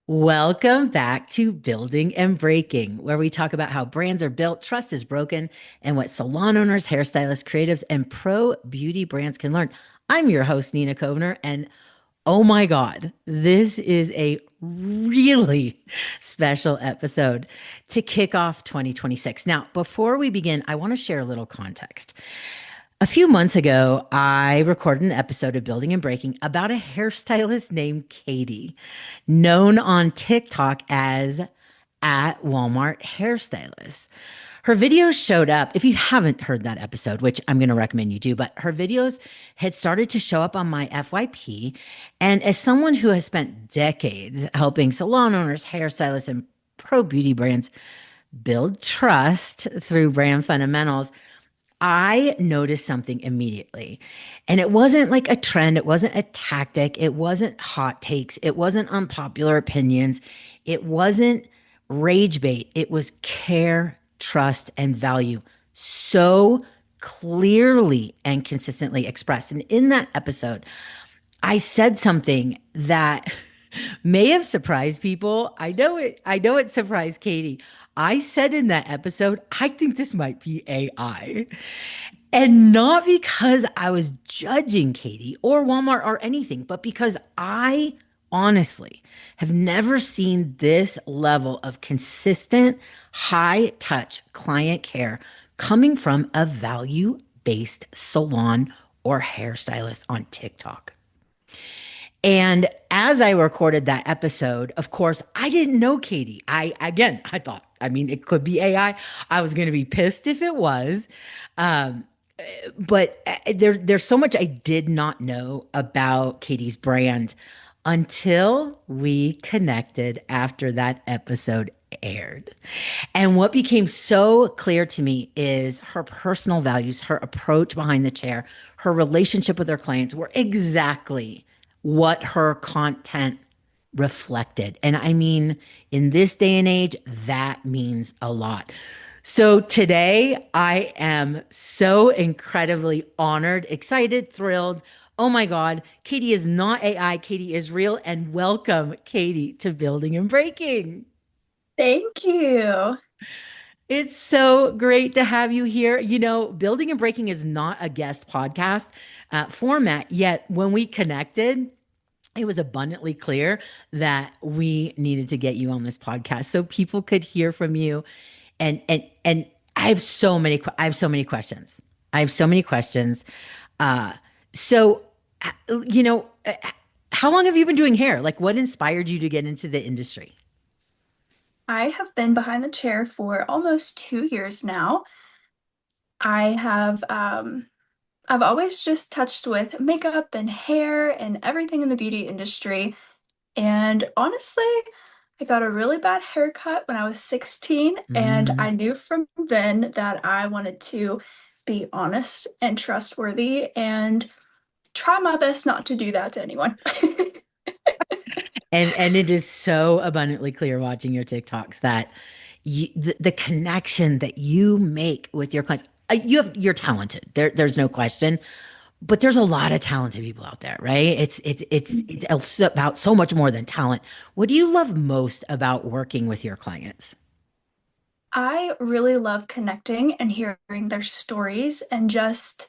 Welcome back to Building and Breaking, where we talk about how brands are built, trust is broken, and what salon owners, hairstylists, creatives, and pro beauty brands can learn. I'm your host, Nina Kovner, and oh my God, this is a really special episode to kick off 2026. Now, before we begin, I want to share a little context. A few months ago, I recorded an episode of Building and Breaking about a hairstylist named Katie, known on TikTok as at Walmart Hairstylist. Her videos showed up. If you haven't heard that episode, which I'm going to recommend you do, but her videos had started to show up on my FYP. And as someone who has spent decades helping salon owners, hairstylists, and pro beauty brands build trust through brand fundamentals, I noticed something immediately. And it wasn't like a trend, it wasn't a tactic, it wasn't hot takes, it wasn't unpopular opinions, it wasn't rage bait. It was care, trust, and value so clearly and consistently expressed. And in that episode, I said something that may have surprised people. I know it surprised Katie. I said in that episode, I think this might be AI. And not because I was judging Katie or Walmart or anything, but because I honestly have never seen this level of consistent, high touch client care coming from a value based salon or hairstylist on TikTok. And as I recorded that episode, of course, I didn't know Katie. I thought, I mean, it could be AI. I was going to be pissed if it was. Um, but there's so much I did not know about Katie's brand until we connected after that episode aired. And what became so clear to me is her personal values, her approach behind the chair, her relationship with her clients were exactly what her content reflected. And I mean, in this day and age, that means a lot. So today, I am so incredibly honored, excited, thrilled. Oh my God, Katie is not AI, Katie is real. And welcome, Katie, to Building and Breaking. Thank you. It's so great to have you here. You know, Building and Breaking is not a guest podcast format, yet when we connected, it was abundantly clear that we needed to get you on this podcast so people could hear from you. And I have so many questions. I have so many questions. Uh, so you know, how long have you been doing hair? Like, what inspired you to get into the industry? I have been behind the chair for almost 2 years now. I have I've always just touched with makeup and hair and everything in the beauty industry. And honestly, I got a really bad haircut when I was 16, and Mm. I knew from then that I wanted to be honest and trustworthy and try my best not to do that to anyone. And it is so abundantly clear watching your TikToks that the connection that you make with your clients, you're talented. There's no question, but there's a lot of talented people out there, right? It's about so much more than talent. What do you love most about working with your clients? I really love connecting and hearing their stories and just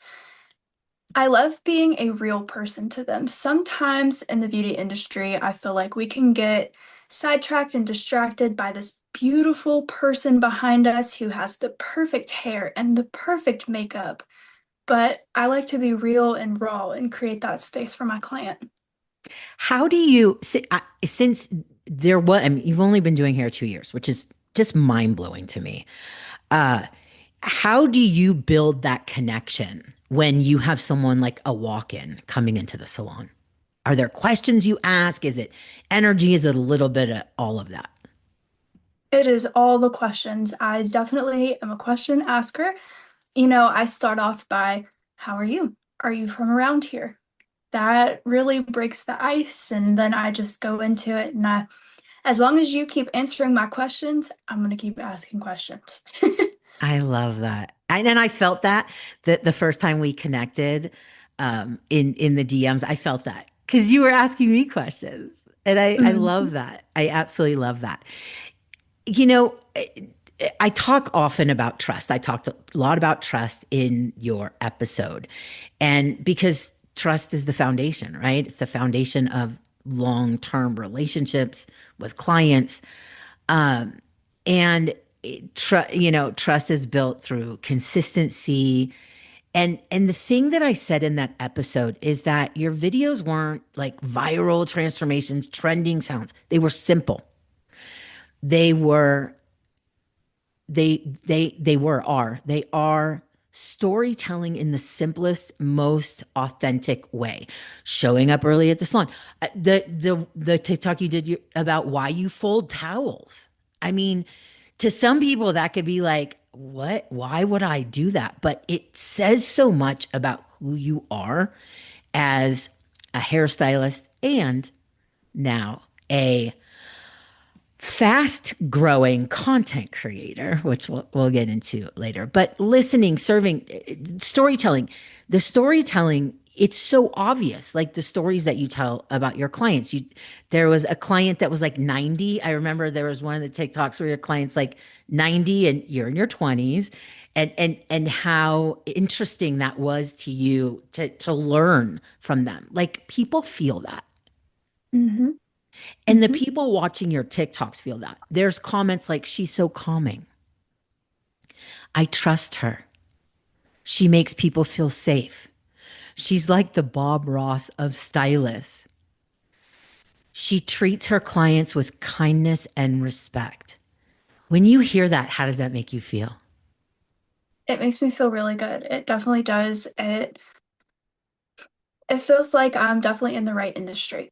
I love being a real person to them. Sometimes in the beauty industry, I feel like we can get sidetracked and distracted by this beautiful person behind us who has the perfect hair and the perfect makeup. But I like to be real and raw and create that space for my client. How do you, since there was, I mean, you've only been doing hair 2 years, which is just mind blowing to me. Uh, how do you build that connection when you have someone like a walk-in coming into the salon? Are there questions you ask? Is it energy? Is it a little bit of all of that? It is all the questions. I definitely am a question asker. I start off by, how are you? Are you from around here? That really breaks the ice, and then I just go into it. And as long as you keep answering my questions, I'm going to keep asking questions. I love that. And I felt that the first time we connected in the DMs, I felt that because you were asking me questions. And I Mhm. love that. I absolutely love that. You know, I talk often about trust. I talked a lot about trust in your episode. And because trust is the foundation, right? It's the foundation of long-term relationships with clients. And trust is built through consistency. And the thing that I said in that episode is that your videos weren't like viral transformations, trending sounds. They were simple. They were they are storytelling in the simplest, most authentic way. Showing up early at the salon. The TikTok you did about why you fold towels. I mean, to some people that could be like, what? Why would I do that? But it says so much about who you are as a hairstylist and now a fast growing content creator, which we'll get into later. But listening, serving, storytelling, the storytelling, it's so obvious. Like the stories that you tell about your clients. There was a client that was like 90. I remember there was one of the TikToks where your client's like 90 and you're in your 20s. And how interesting that was to you to learn from them. Like people feel that. Mhm. And the Mhm. people watching your TikToks feel that. There's comments like, she's so calming. I trust her. She makes people feel safe. She's like the Bob Ross of stylists. She treats her clients with kindness and respect. When you hear that, how does that make you feel? It makes me feel really good. It definitely does. It feels like I'm definitely in the right industry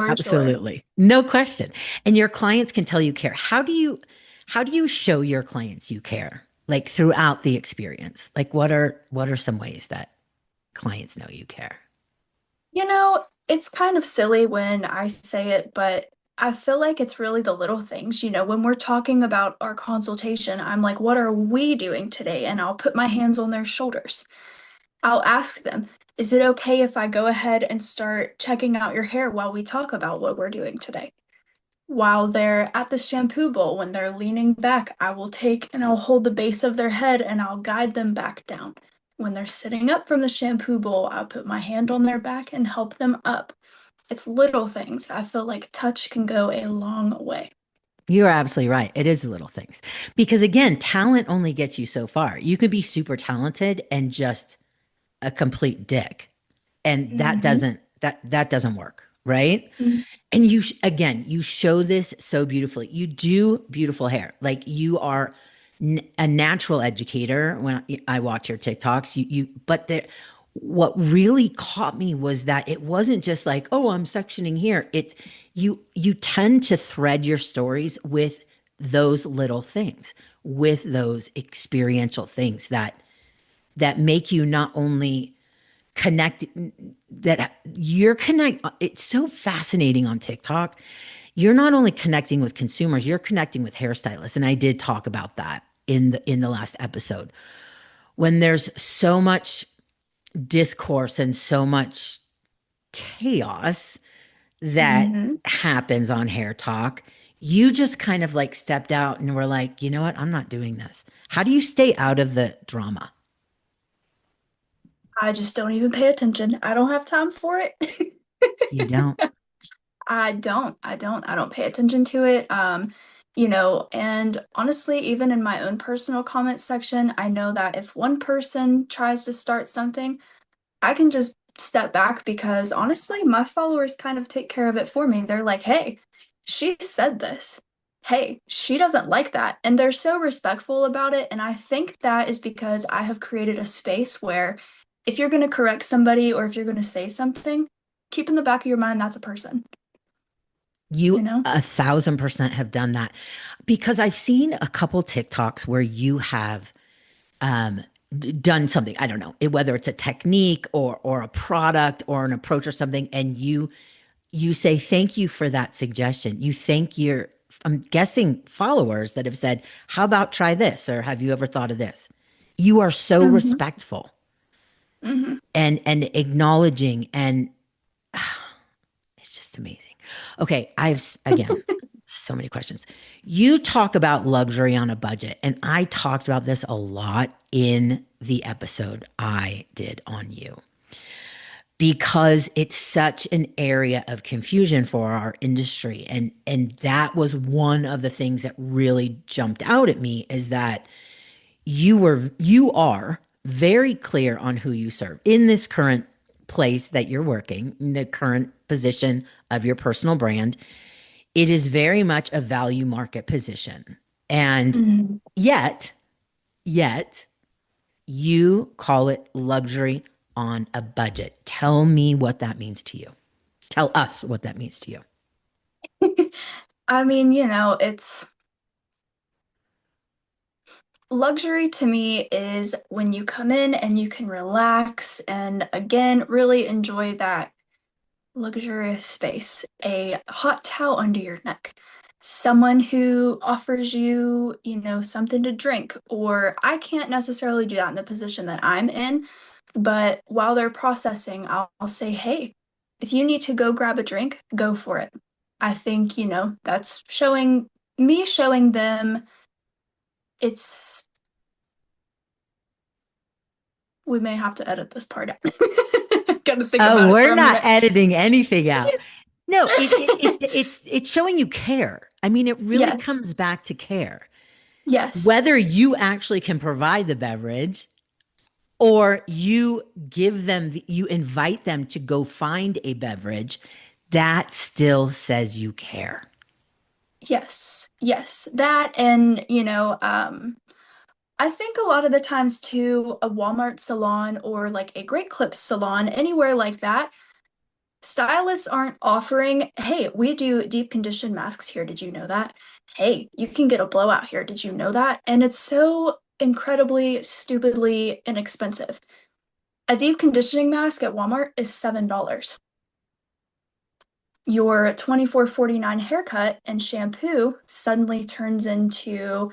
for sure. Absolutely. No question. And your clients can tell you care. How do you show your clients you care? Like throughout the experience? Like what are some ways that clients know you care? It's kind of silly when I say it, but I feel like it's really the little things. When we're talking about our consultation, I'm like, what are we doing today? And I'll put my hands on their shoulders. I'll ask them, is it okay if I go ahead and start checking out your hair while we talk about what we're doing today? While they're at the shampoo bowl, when they're leaning back, I will take and I'll hold the base of their head and I'll guide them back down. When they're sitting up from the shampoo bowl, I'll put my hand on their back and help them up. It's little things. I feel like touch can go a long way. You're absolutely right. It is the little things. Because again, talent only gets you so far. You could be super talented and just a complete dick. And Mm-hmm. that doesn't work, right? And again, you show this so beautifully. You do beautiful hair. Like you are a natural educator. When I watch your TikToks, but what really caught me was that it wasn't just like, oh, I'm sectioning here. It's you tend to thread your stories with those little things, with those experiential things that make you not only connect that you're connect it's so fascinating on TikTok. You're not only connecting with consumers, you're connecting with hairstylists. And I did talk about that in the last episode. When there's so much discourse and so much chaos that Mm-hmm. happens on Hair Talk, you just kind of like stepped out and were like, you know what? I'm not doing this. How do you stay out of the drama? I just don't even pay attention. I don't have time for it. You don't. I don't pay attention to it. And honestly, even in my own personal comment section, I know that if one person tries to start something, I can just step back because honestly, my followers kind of take care of it for me. They're like, hey, she said this. Hey, she doesn't like that. And they're so respectful about it. And I think that is because I have created a space where if you're going to correct somebody or if you're going to say something, keep in the back of your mind that's a person, you You know? 1,000% have done that because I've seen a couple TikToks where you have um, done something. I don't know whether it's a technique or a product or an approach or something, and you say thank you for that suggestion. You thank your, I'm guessing, followers that have said, "How about try this?" or "Have you ever thought of this?" You are so Hmm. respectful Hmm. and acknowledging, and That's amazing. Okay, again, so many questions. You talk about luxury on a budget, and I talked about this a lot in the episode I did on you because it's such an area of confusion for our industry. And that was one of the things that really jumped out at me is that you are very clear on who you serve in this current place that you're working, in the current position of your personal brand. It is very much a value market position. And Mhm. yet, yet you call it luxury on a budget. Tell me what that means to you. Tell us what that means to you. I mean, it's luxury to me is when you come in and you can relax and again, really enjoy that luxurious space, a hot towel under your neck, someone who offers you, something to drink, or I can't necessarily do that in the position that I'm in, but while they're processing, I'll say, hey, if you need to go grab a drink, go for it. I think, that's showing them it's, we may have to edit this part out. Gotta think Oh, about it we're for a not minute. editing anything out. No, it's showing you care. I mean, it really Yes, comes back to care. yes, Whether you actually can provide the beverage or you you invite them to go find a beverage, that still says you care. yes, yes. That and, I think a lot of the times too, a Walmart salon or like a Great Clips salon, anywhere like that, stylists aren't offering, hey, we do deep condition masks here. Did you know that? Hey, you can get a blowout here. Did you know that? And it's so incredibly, stupidly inexpensive. A deep conditioning mask at Walmart is $7. Your 24.49 haircut and shampoo suddenly turns into,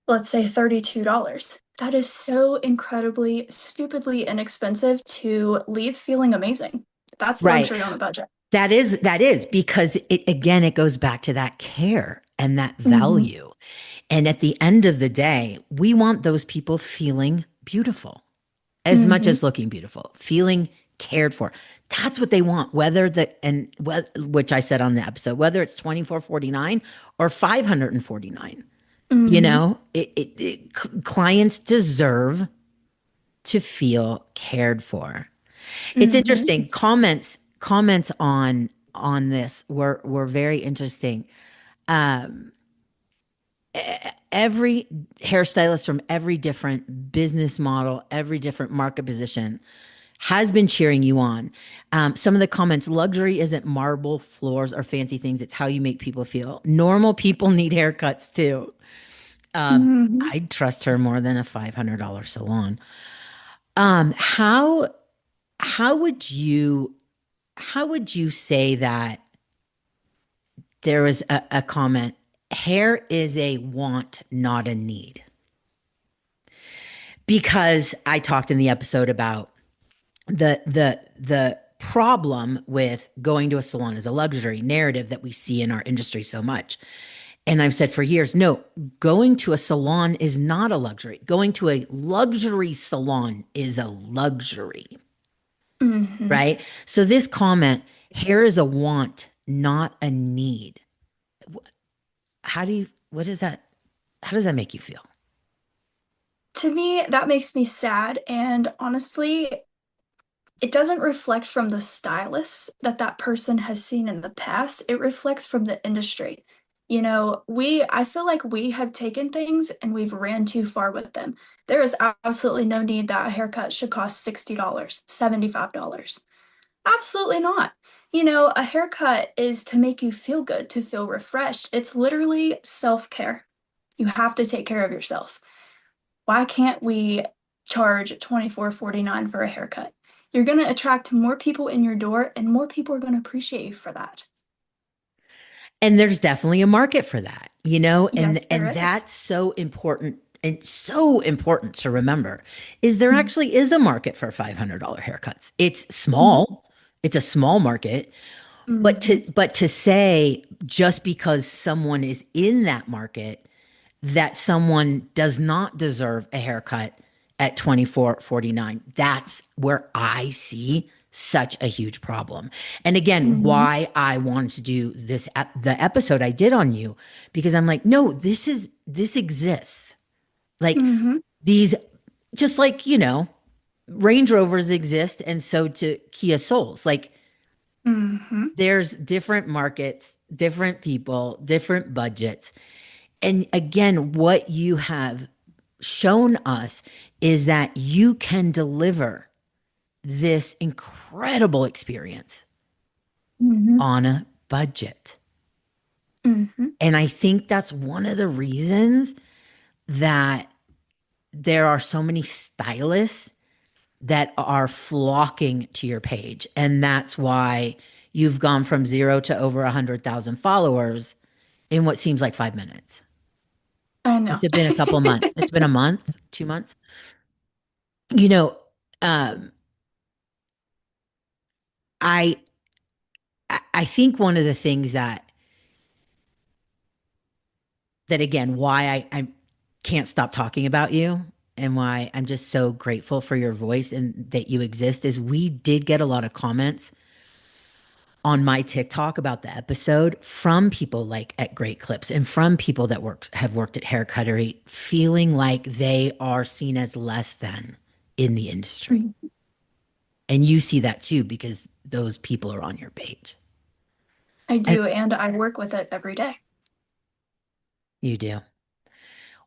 let's say, $32. That is so incredibly, stupidly inexpensive to leave feeling amazing. That's Right. luxury on a budget. That is because it again it goes back to that care and that Hmm. value. And at the end of the day, we want those people feeling beautiful as much Hmm. as looking beautiful, feeling cared for. That's what they want, which I said on the episode, whether it's 24.49 or 549. Hmm. Clients deserve to feel cared for. It's Hmm. interesting. Comments on this were very interesting. Um, every hairstylist from every different business model, every different market position has been cheering you on. Some of the comments: luxury isn't marble floors or fancy things; it's how you make people feel. Normal people need haircuts too. Hmm. I'd trust her more than a $500 salon. Um, how how would you how would you say that there was a comment? Hair is a want, not a need. Because I talked in the episode about the problem with going to a salon as a luxury narrative that we see in our industry so much. And I've said for years, no, going to a salon is not a luxury. Going to a luxury salon is a luxury, Hmm. right? So this comment, hair is a want, not a need. What is that? How does that make you feel? To me, that makes me sad. And honestly, it doesn't reflect from the stylist that that person has seen in the past. It reflects from the industry. I feel like we have taken things and we've ran too far with them. There is absolutely no need that a haircut should cost $60, $75. Absolutely not. A haircut is to make you feel good, to feel refreshed. It's literally self-care. You have to take care of yourself. Why can't we charge 24.49 for a haircut? You're going to attract more people in your door and more people are going to appreciate you for that. And there's definitely a market for that, and Yes, there is. that's so important to remember is there actually is a market for $500 haircuts. It's Mm-hmm. small. It's a small market, Hmm. But to say just because someone is in that market that someone does not deserve a haircut at 24.49, that's where I see such a huge problem. And again, Hmm. why I wanted to do the episode I did on you, because I'm like, no, this exists. Like Hmm. these, just like, Range Rovers exist, and so do Kia Souls. Like Hmm. there's different markets, different people, different budgets. And again, what you have shown us is that you can deliver this incredible experience Hmm. on a budget. Hmm. And I think that's one of the reasons that there are so many stylists that are flocking to your page. And that's why you've gone from zero to over 100,000 followers in what seems like 5 minutes. I know. It's been a couple months. It's been a month, 2 months. You know, um, I I think one of the things that again, why I can't stop talking about you and why I'm just so grateful for your voice and that you exist is we did get a lot of comments on my TikTok about the episode from people like at Great Clips and from people that have worked at Hair Cuttery feeling like they are seen as less than in the industry. Mhm. And you see that too because those people are on your page. I And do, and I work with it every day. you do.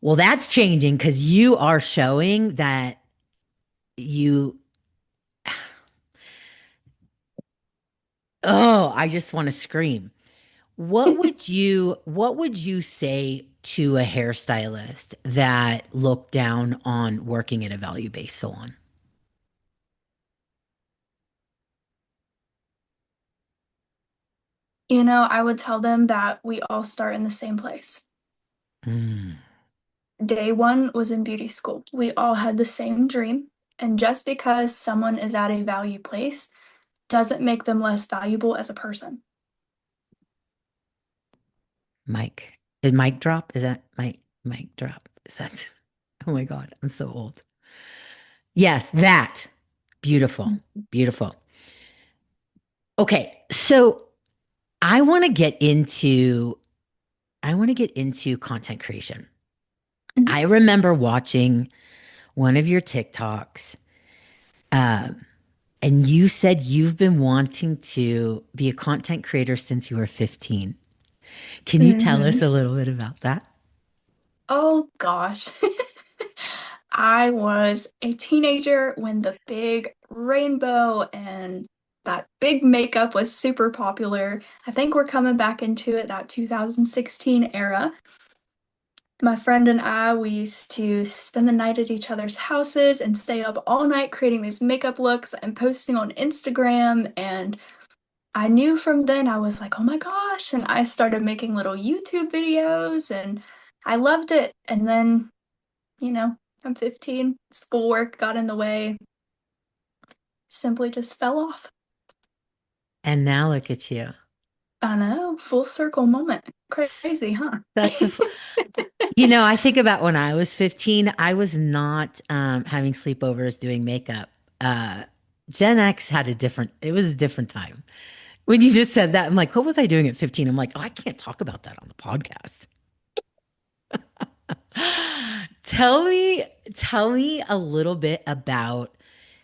Well, that's changing because you are showing that you, oh, I just want to scream. What would you say to a hairstylist that looked down on working at a value-based salon? I would tell them that we all start in the same place. Mm, Day one was in beauty school. We all had the same dream. And just because someone is at a value place doesn't make them less valuable as a person. Mike. Did Mike drop? Is that Mike drop? Is that oh my God, I'm so old. Yes, that. Beautiful. Beautiful. Okay, so I want to get into I want to get into content creation. Mhm. I remember watching one of your TikToks, um, and you said you've been wanting to be a content creator since you were 15. Can you tell us Mhm. a little bit about that? Oh gosh. I was a teenager when the big rainbow and that big makeup was super popular. I think we're coming back into it, that 2016 era. My friend and I, we used to spend the night at each other's houses and stay up all night creating these makeup looks and posting on Instagram. And I knew from then I was like, oh my gosh. And I started making little YouTube videos and I loved it. And then, you know, I'm 15, schoolwork got in the way, simply just fell off. And now look at you. I know, full circle moment. Crazy, huh? Such a, I think about when I was 15, I was not having sleepovers doing makeup. Uh, Gen X had it was a different time. When you just said that, I'm like, what was I doing at 15? I'm like, oh, I can't talk about that on the podcast. Tell me, tell me a little bit about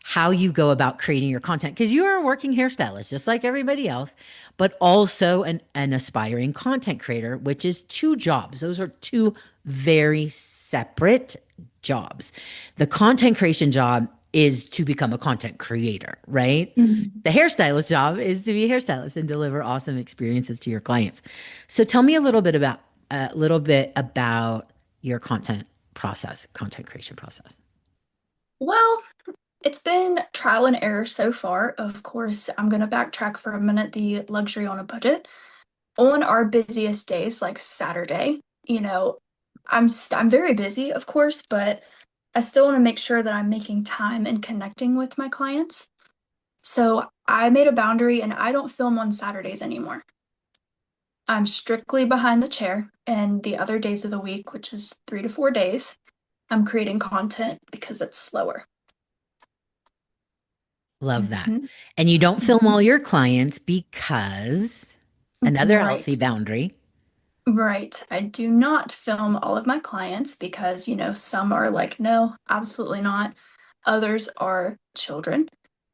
how you go about creating your content because you are a working hairstylist just like everybody else, but also an aspiring content creator, which is two jobs. Those are two very separate jobs. The content creation job is to become a content creator, right? Mhm. The hairstylist job is to be a hairstylist and deliver awesome experiences to your clients. So tell me a little bit about your content creation process. Well, it's been trial and error so far. Of course, I'm going to backtrack for a minute, the luxury on a budget. On our busiest days, like Saturday, I'm very busy, of course, but I still want to make sure that I'm making time and connecting with my clients. So I made a boundary and I don't film on Saturdays anymore. I'm strictly behind the chair, and the other days of the week, which is 3 to 4 days, I'm creating content because it's slower. Love that. Hmm. And you don't film Hmm. all your clients because another healthy Right. boundary. Right. I do not film all of my clients because, some are like, no, absolutely not. Others are children.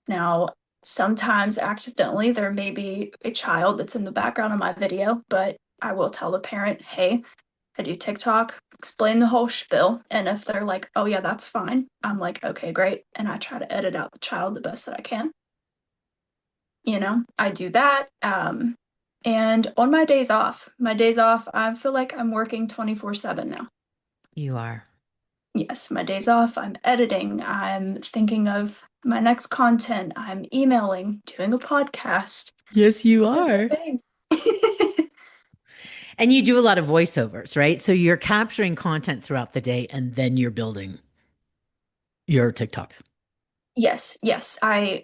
Now, sometimes accidentally there may be a child that's in the background of my video, but I will tell the parent, hey, I do TikTok, explain the whole spiel. And if they're like, oh, yeah, that's fine, I'm like, okay, great. And I try to edit out the child the best that I can. I do that. And on my days off, I feel like I'm working 24/7 now. You are. Yes, my days off, I'm editing, I'm thinking of my next content, I'm emailing, doing a podcast, Yes, you different are. things. And you do a lot of voiceovers, right? So you're capturing content throughout the day and then you're building your TikToks. Yes, yes, I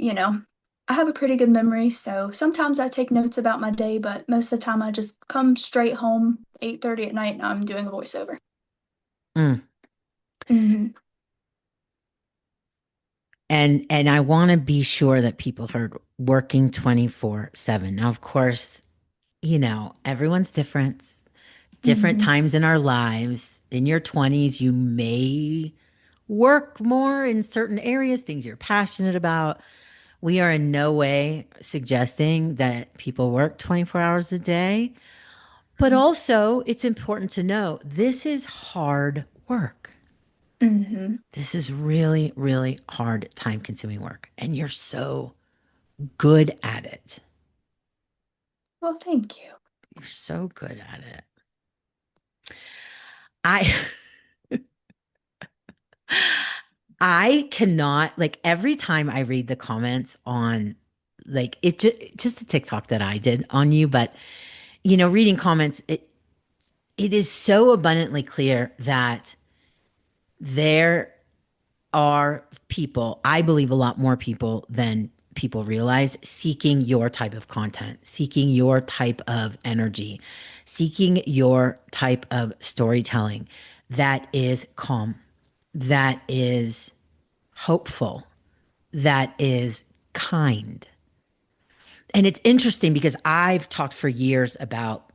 have a pretty good memory, so sometimes I take notes about my day, but most of the time I just come straight home, 8:30 at night, and I'm doing a voiceover. Mm. Hmm. And I want to be sure that people heard working 24/7. Now, of course, everyone's different. Different Hmm. times in our lives. In your 20s, you may work more in certain areas, things you're passionate about. We are in no way suggesting that people work 24 hours a day, but also it's important to know this is hard work. Hmm. This is really, really hard, time consuming work. And you're so good at it. Well, thank you. You're so good at it. I I cannot like every time I read the comments on like just a TikTok that I did on you, but reading comments, it is so abundantly clear that there are people, I believe a lot more people than people realize, seeking your type of content, seeking your type of energy, seeking your type of storytelling that is calm, that is hopeful, that is kind. And it's interesting because I've talked for years about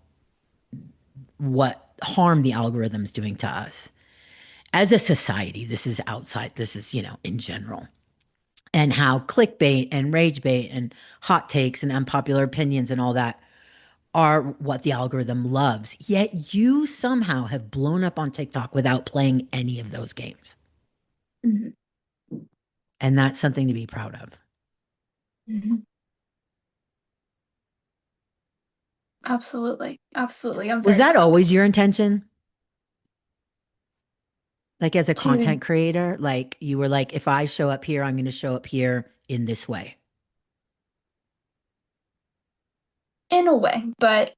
what harm the algorithm is doing to us as a society. This is outside, this is, in general. And how clickbait and rage bait and hot takes and unpopular opinions and all that are what the algorithm loves. Yet you somehow have blown up on TikTok without playing any of those games. Hmm. And that's something to be proud of. Hmm. Absolutely. Absolutely. I'm Was very that proud always your intention? Like as a to, content creator, like you were like, if I show up here, I'm going to show up here in this way. in a way, but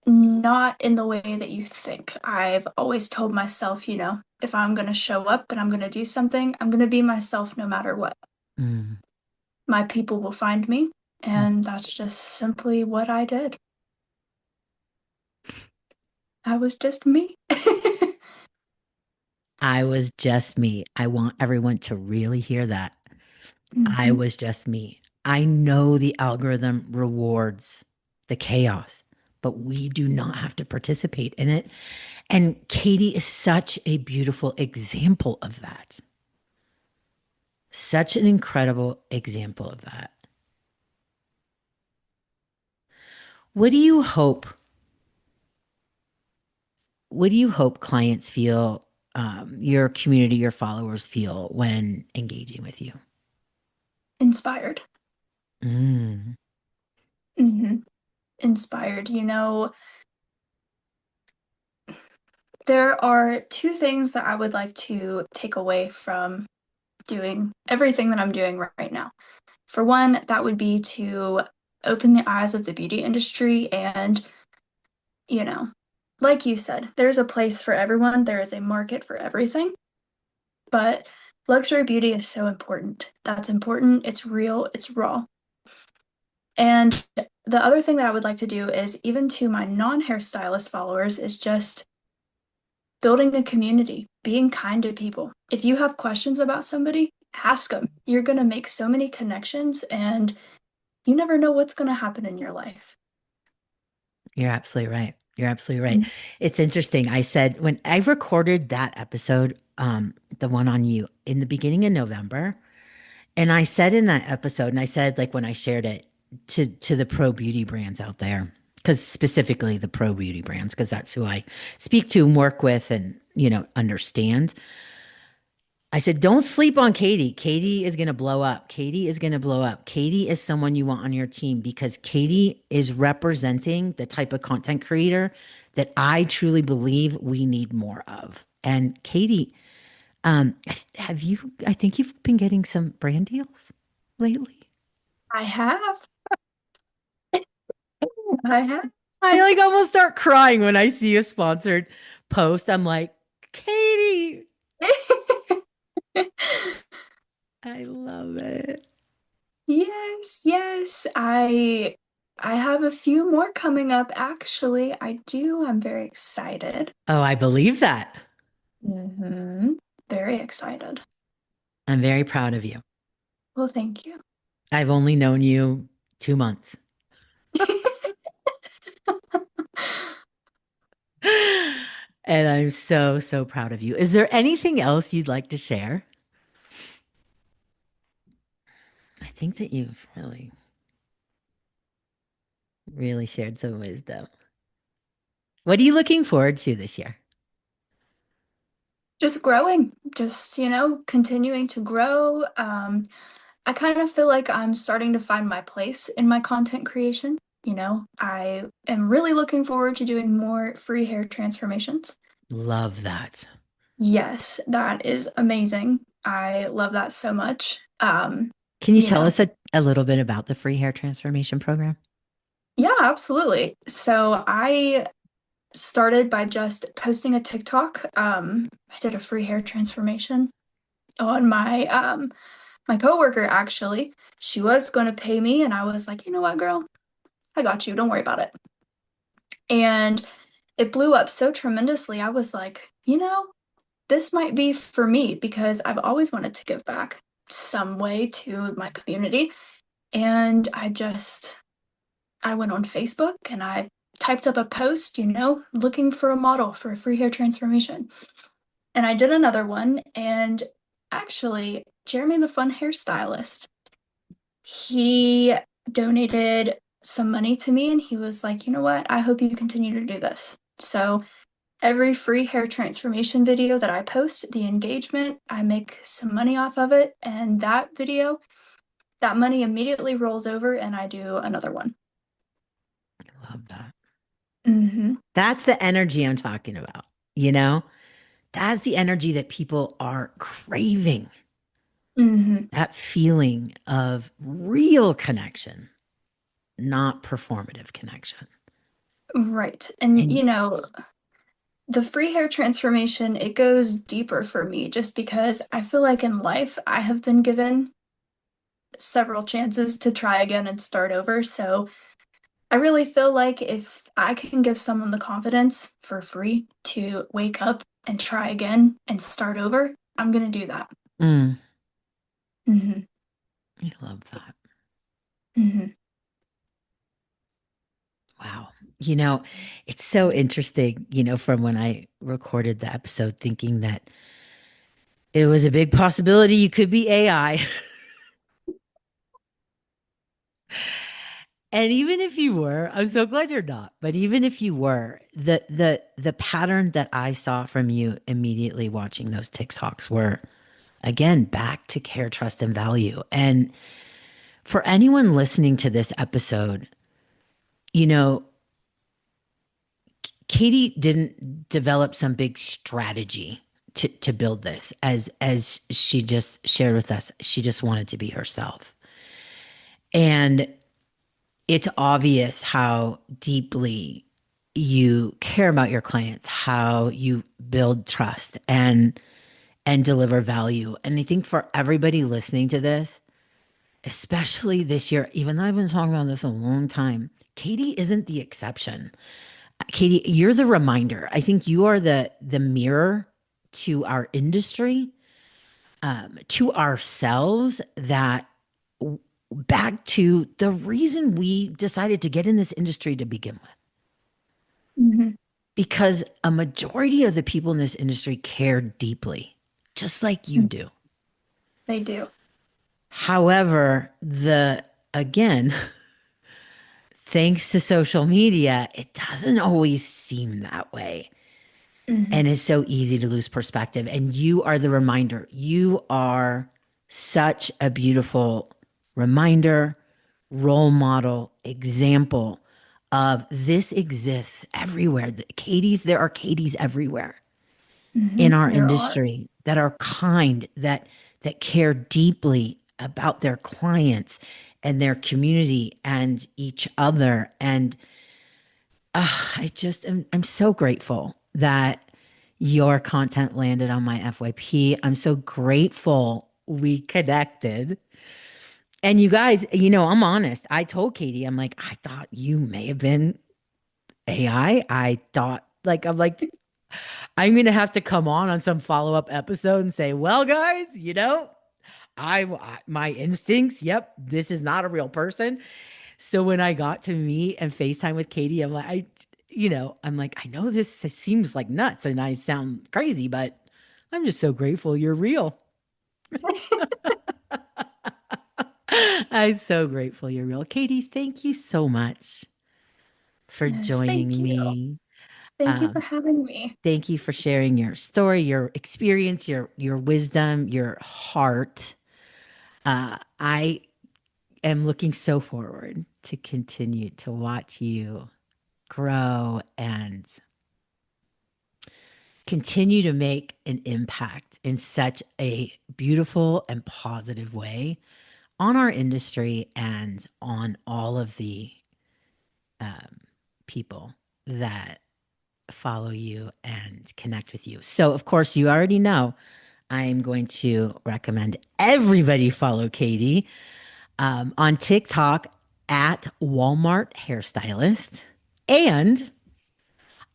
not in the way that you think. I've always told myself, if I'm going to show up and I'm going to do something, I'm going to be myself no matter what. Mm. My people will find me, and that's just simply what I did. I was just me. I was just me. I want everyone to really hear that. I Hmm. was just me. I know the algorithm rewards the chaos, but we do not have to participate in it. And Katie is such a beautiful example of that. Such an incredible example of that. What do you hope? What do you hope clients feel, your community, your followers feel when engaging with you? Inspired. Mm. Hmm. Inspired. There are two things that I would like to take away from doing everything that I'm doing right now. For one, that would be to open the eyes of the beauty industry and, you know, like you said, there's a place for everyone, there is a market for everything, but luxury beauty is so important. That's important, it's real, it's raw. And the other thing that I would like to do is even to my non-hairstylist followers is just building a community, being kind to people. If you have questions about somebody, ask them. You're going to make so many connections and you never know what's going to happen in your life. You're absolutely right. You're absolutely right. Mm. It's interesting. I said when I recorded that episode, the one on you in the beginning of November, and I said in that episode, and I said like when I shared it to the pro beauty brands out there, because specifically the pro beauty brands, because that's who I speak to and work with and understand. I said, don't sleep on Katie. Katie is going to blow up. Katie is going to blow up. Katie is someone you want on your team because Katie is representing the type of content creator that I truly believe we need more of. And Katie, I think you've been getting some brand deals lately. I have. I have. I like almost start crying when I see a sponsored post. I'm like, Katie, I love it. Yes, yes. I have a few more coming up actually. I do. I'm very excited. Oh, I believe that. Very excited. I'm very proud of you. Well, thank you. I've only known you 2 months. And I'm so, so proud of you. Is there anything else you'd like to share? I think that you've really, really shared some wisdom. What are you looking forward to this year? Just growing, just, continuing to grow. I kind of feel like I'm starting to find my place in my content creation. I am really looking forward to doing more free hair transformations. Love that. Yes, that is amazing. I love that so much. Can you You tell know, us a little bit about the free hair transformation program? yeah, absolutely. So I started by just posting a TikTok. I did a free hair transformation on my coworker actually. She was going to pay me and I was like, "You know what, girl? I got you. Don't worry about it." And it blew up so tremendously. I was like, this might be for me because I've always wanted to give back some way to my community. And I went on Facebook and I typed up a post, looking for a model for a free hair transformation. And I did another one. And actually, Jeremy the Fun Hairstylist, he donated some money to me and he was like, you know what? I hope you continue to do this. So every free hair transformation video that I post, the engagement, I make some money off of it. And that video, that money immediately rolls over and I do another one. Love that. Hmm. That's the energy I'm talking about. You know, that's the energy that people are craving. Hmm. That feeling of real connection, not performative connection. Right. And And the free hair transformation, it goes deeper for me just because I feel like in life I have been given several chances to try again and start over. So I really feel like if I can give someone the confidence for free to wake up and try again and start over, I'm gonna do that. mm, Hmm. I love that. Hmm. Wow. You know, it's so interesting, from when I recorded the episode, thinking that it was a big possibility you could be AI. And even if you were, I'm so glad you're not. But even if you were, the pattern that I saw from you immediately watching those TikToks were again back to care, trust, and value. And for anyone listening to this episode, you know, Katie didn't develop some big strategy to build this as she just shared with us. She just wanted to be herself. And it's obvious how deeply you care about your clients, how you build trust and deliver value. And I think for everybody listening to this, especially this year, even though I've been talking about this a long time, Katie isn't the exception. Katie, you're the reminder. I think you are the mirror to our industry, to ourselves, that back to the reason we decided to get in this industry to begin with. Hmm. Because a majority of the people in this industry care deeply, just like you do. They do. However, again, thanks to social media, it doesn't always seem that way. Hmm. And it's so easy to lose perspective. And you are the reminder. You are such a beautiful reminder, role model, example of this exists everywhere. There are Katie's everywhere in our There are. industry that are kind, that care deeply about their clients and their community and each other. And I'm so grateful that your content landed on my FYP. I'm so grateful we connected. And you guys, I'm honest. I told Katie, I'm like, I thought you may have been AI. I thought, like, I'm like, I'm gonna have to come on some follow-up episode and say, well, guys, my instincts, yep, this is not a real person. So when I got to meet and FaceTime with Katie, I'm like, I know this seems like nuts and I sound crazy, but I'm just so grateful you're real. I'm so grateful you're real. Katie, thank you so much for Yes, thank joining you. me. Thank you for Um, having me. Thank you for sharing your story, your experience, your wisdom, your heart. I am looking so forward to continue to watch you grow and continue to make an impact in such a beautiful and positive way on our industry and on all of the um, people that follow you and connect with you. So, of course, you already know I'm going to recommend everybody follow Katie on TikTok at Walmart Hairstylist. And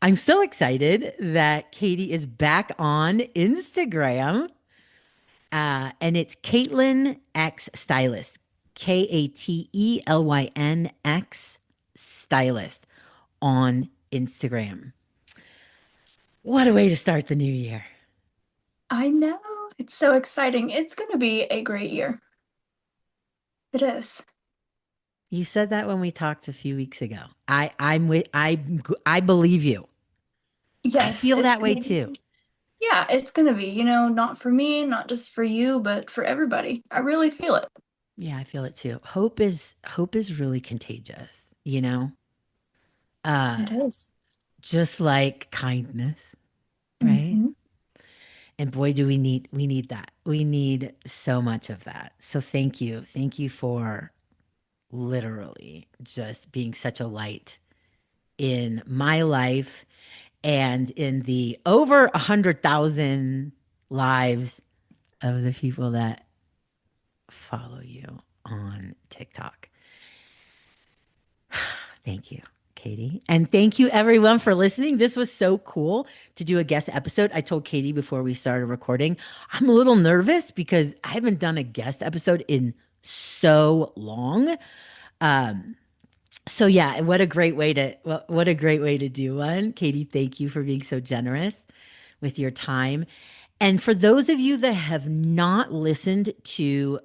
I'm so excited that Katie is back on Instagram. And it's Caitlin X Stylist, KATELYN X Stylist on Instagram. What a way to start the new year. I know. It's so exciting. It's going to be a great year. It is. You said that when we talked a few weeks ago. I believe you. I Yes, feel it's that way going to too. be. Yeah, it's going to be, not for me, not just for you, but for everybody. I really feel it. Yeah, I feel it too. Hope is really contagious, you know? Uh It is. just like kindness, right? Mm-hmm. And boy, do we need that. We need so much of that. So thank you. Thank you for literally just being such a light in my life and in the over 100,000 lives of the people that follow you on TikTok. Thank you, Katie. And thank you, everyone, for listening. This was so cool to do a guest episode. I told Katie before we started recording, I'm a little nervous because I haven't done a guest episode in so long. Um, so yeah, what a great way to do one. Katie, thank you for being so generous with your time. And for those of you that have not listened to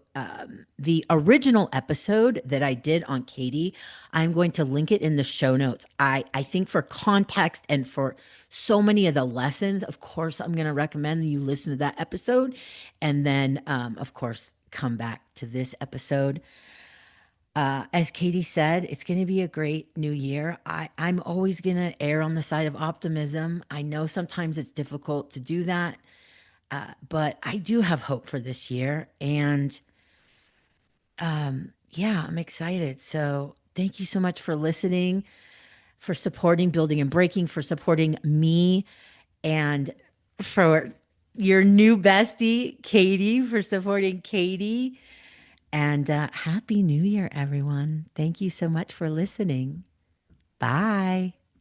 the original episode that I did on Katie, I'm going to link it in the show notes. I think for context and for so many of the lessons, of course, I'm going to recommend you listen to that episode. And then, of course, come back to this episode. As Katie said, it's going to be a great new year. I'm always going to err on the side of optimism. I know sometimes it's difficult to do that, but I do have hope for this year. And yeah, I'm excited. So thank you so much for listening, for supporting Building and Breaking, for supporting me, and for your new bestie, Katie, for supporting Katie. And Happy New Year, everyone. Thank you so much for listening. Bye.